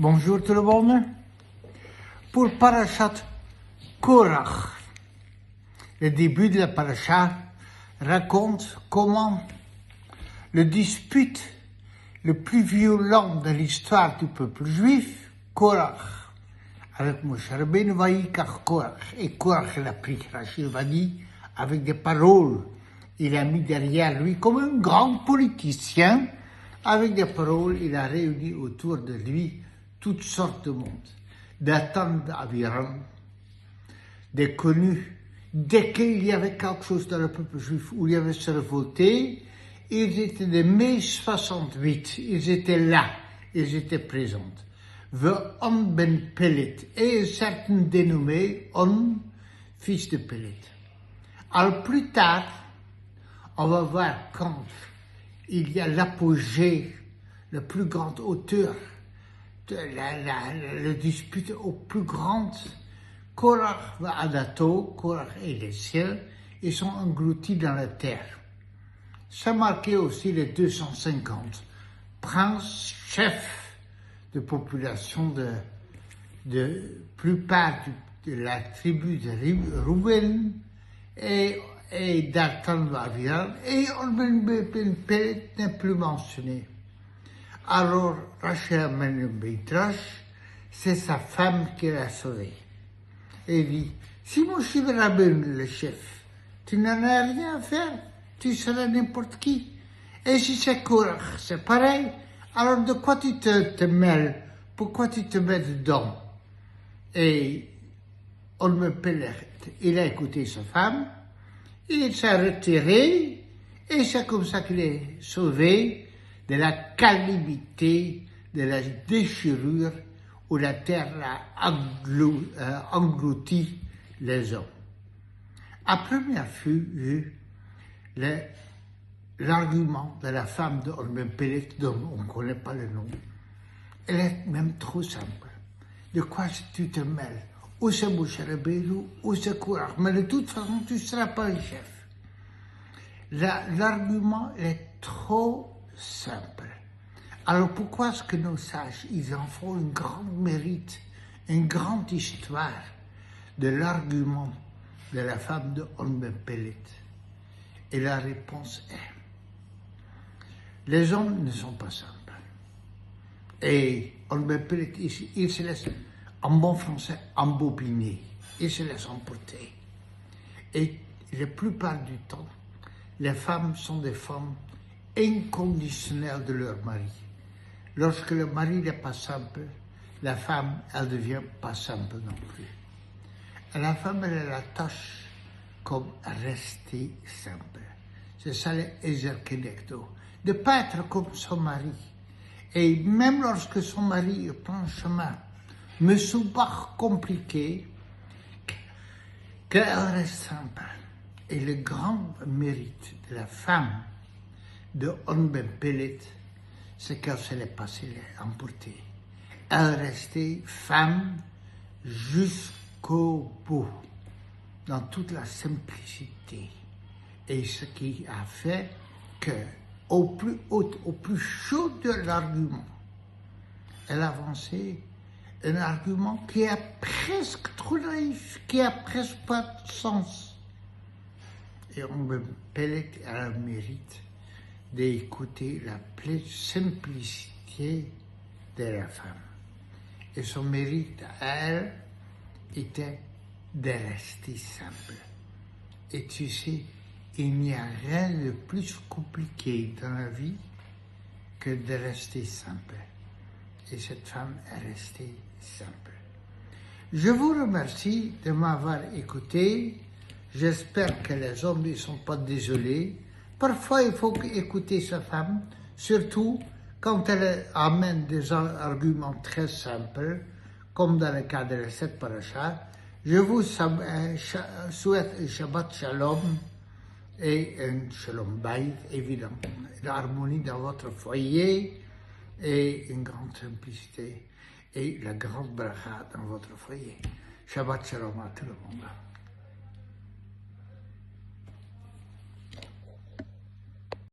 Bonjour tout le monde. Pour Parashat Korach, le début de la Parashat raconte comment le dispute le plus violent de l'histoire du peuple juif, Korach, avec Moshe Rabbeinu Vayikach Korach. Et Korach l'a pris, Rachid va dire, avec des paroles. Il a mis derrière lui comme un grand politicien. Avec des paroles, il a réuni autour de lui toutes sortes de monde. Dathan d'Aviram, des connus. Dès qu'il y avait quelque chose dans le peuple juif où il y avait se révolté, ils étaient de mai 68, ils étaient là, ils étaient présents. On ben Pelet, et un certain dénommé On, fils de Pelet. Alors plus tard, on va voir quand il y a l'apogée, le plus grand auteur de la dispute au plus grand. Korach va Adato, Korach et les cieux, ils sont engloutis dans la terre. Ça marquait aussi les 250 princes, chefs de population de plupart de la tribu de Rouven et Dathan Aviram, et Ben Pelet n'est plus mentionné. Alors, Rachel Bedrash, c'est sa femme qui l'a sauvé. Et il dit, si Moshe Rabbeinu le chef, tu n'en as rien à faire, tu seras n'importe qui. Et si c'est Korach, c'est pareil. Alors de quoi tu te mêles? Pourquoi tu te mets dedans? Et on me pèlerit. Il a écouté sa femme, il s'est retiré, et c'est comme ça qu'il est sauvé de la calamité, de la déchirure où la terre a englouti les hommes. À première vue, l'argument de la femme de Olmen Pelet, dont on ne connaît pas le nom, elle est même trop simple. De quoi tu te mêles? Ou c'est Moshe Rabbeinu, ou c'est Korach, mais de toute façon, tu ne seras pas le chef. L'argument est trop simple. Alors pourquoi est-ce que nos sages, ils en font un grand mérite, une grande histoire de l'argument de la femme de Olmen Pelet? Et la réponse est, les hommes ne sont pas simples. Et Olmen Pelet, il se laisse, en bon français, embobiner. Il se laisse emporter. Et la plupart du temps, les femmes sont des femmes inconditionnelles de leur mari. Lorsque le mari n'est pas simple, la femme, elle ne devient pas simple non plus. Et la femme, elle a la tâche comme rester simple. C'est ça l'exerkenecto. De ne pas être comme son mari. Et même lorsque son mari prend un chemin mesubach compliqué, qu'elle reste simple. Et le grand mérite de la femme de Olmen Pelet, c'est qu'elle se l'est passée emportée. Elle restait femme jusqu'au bout, dans toute la simplicité. Et ce qui a fait que, au plus haut, au plus chaud de l'argument, elle avançait un argument qui est presque trop naïf, qui n'a presque pas de sens. Et Olmen Pelet a le mérite d'écouter la pleine simplicité de la femme. Et son mérite à elle était de rester simple. Et tu sais, il n'y a rien de plus compliqué dans la vie que de rester simple. Et cette femme est restée simple. Je vous remercie de m'avoir écouté. J'espère que les hommes ne sont pas désolés. Parfois, il faut écouter sa femme, surtout quand elle amène des arguments très simples, comme dans le cas de cette paracha. Je vous souhaite un Shabbat Shalom et un Shalom Bayit, évidemment, l'harmonie dans votre foyer et une grande simplicité et la grande bracha dans votre foyer. Shabbat Shalom à tout le monde.